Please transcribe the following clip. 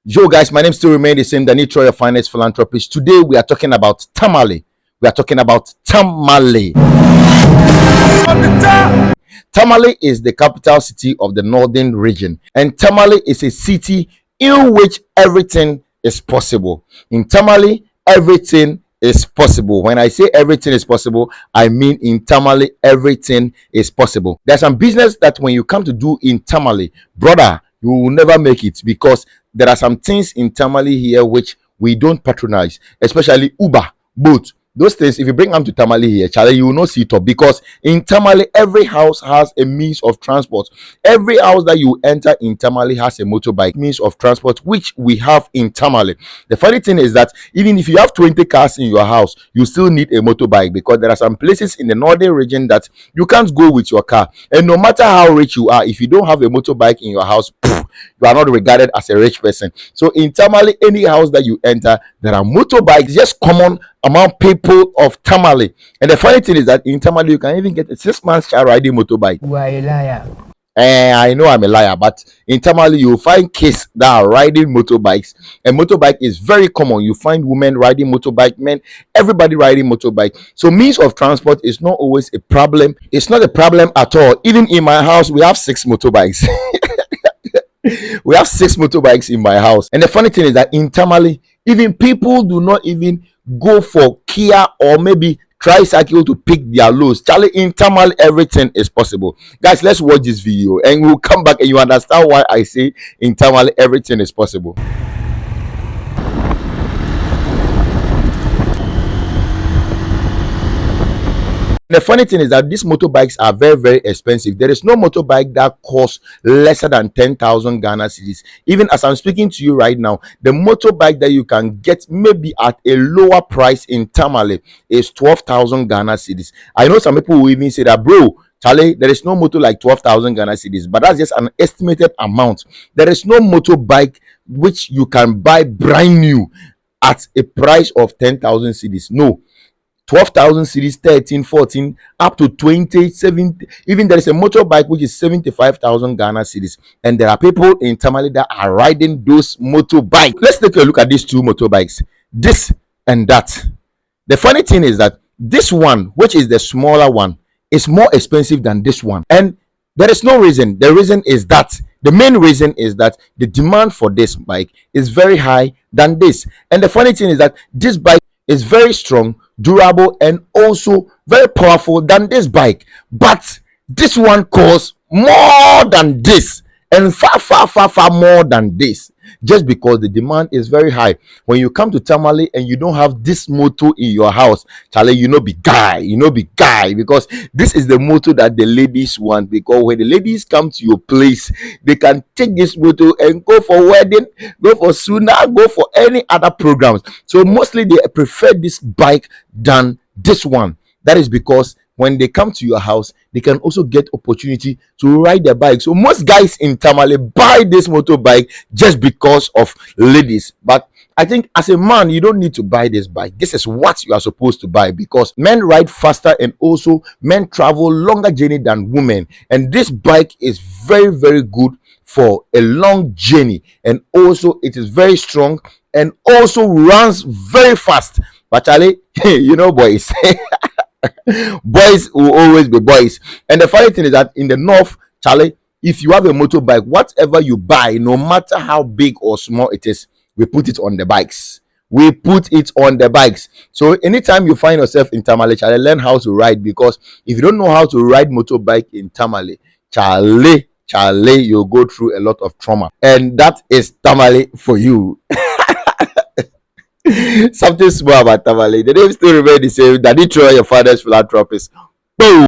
Yo, guys, my name still remains the same. Danny Troy, your finance philanthropist. Today, we are talking about Tamale. We are talking about Tamale. Tamale is the capital city of the northern region, and Tamale is a city in which everything is possible. In Tamale, everything is possible. When I say everything is possible, I mean in Tamale, everything is possible. There's some business that when you come to do in Tamale, brother, you will never make it because there are some things in Tamale here which we don't patronize, especially Uber, boat. Those things, if you bring them to Tamale here, Charlie, you will not see it up because in Tamale, every house has a means of transport. Every house that you enter in Tamale has a motorbike means of transport, which we have in Tamale. The funny thing is that even if you have 20 cars in your house, you still need a motorbike because there are some places in the northern region that you can't go with your car. And no matter how rich you are, if you don't have a motorbike in your house, you are not regarded as a rich person. So in Tamale, any house that you enter, there are motorbikes, just common among people of Tamale. And the funny thing is that in Tamale, you can even get a 6 month child riding motorbike. You are a liar. I know I'm a liar, but in Tamale, you find kids that are riding motorbikes. And motorbike is very common. You find women riding motorbike, men, everybody riding motorbike. So means of transport is not always a problem. It's not a problem at all. Even in my house, we have 6 motorbikes. We have 6 motorbikes in my house. And the funny thing is that in Tamale, even people do not even go for Kia or maybe tricycle to pick their loads. Charlie, in Tamale, everything is possible. Guys, let's watch this video and we'll come back and you understand why I say in Tamale, everything is possible. The funny thing is that these motorbikes are very, very expensive. There is no motorbike that costs lesser than 10,000 Ghana cedis. Even as I'm speaking to you right now, the motorbike that you can get maybe at a lower price in Tamale is 12,000 Ghana cedis. I know some people will even say that, bro, Charlie, there is no motor like 12,000 Ghana cedis, but that's just an estimated amount. There is no motorbike which you can buy brand new at a price of 10,000 cedis. No. 12,000 cedis, 13, 14, up to 20, 70. Even there is a motorbike which is 75,000 Ghana cedis. And there are people in Tamale that are riding those motorbikes. Let's take a look at these 2 motorbikes. This and that. The funny thing is that this one, which is the smaller one, is more expensive than this one. And there is no reason. The reason is that the main reason is that the demand for this bike is very high than this. And the funny thing is that this bike is very strong, durable, and also very powerful than this bike, but this one costs more than this and far more than this, just because the demand is very high. When you come to Tamale and you don't have this motor in your house, Charlie, be guy, because this is the motor that the ladies want. Because when the ladies come to your place, they can take this motor and go for wedding, go for suna, go for any other programs. So mostly they prefer this bike than this one. That is because when they come to your house, they can also get opportunity to ride their bike. So most guys in Tamale buy this motorbike just because of ladies. But I think as a man, you don't need to buy this bike. This is what you are supposed to buy because men ride faster and also men travel longer journey than women. And this bike is very, very good for a long journey. And also it is very strong and also runs very fast. But Charlie, boys. Boys will always be boys. And the funny thing is that in the north, Charlie, if you have a motorbike, whatever you buy, no matter how big or small it is, we put it on the bikes. So anytime you find yourself in Tamale, Charlie, learn how to ride, because if you don't know how to ride motorbike in Tamale, Charlie, you'll go through a lot of trauma. And that is Tamale for you. Something small about Tamale. The name still remains the same. Daddy Troy, your father's philanthropist. Boom.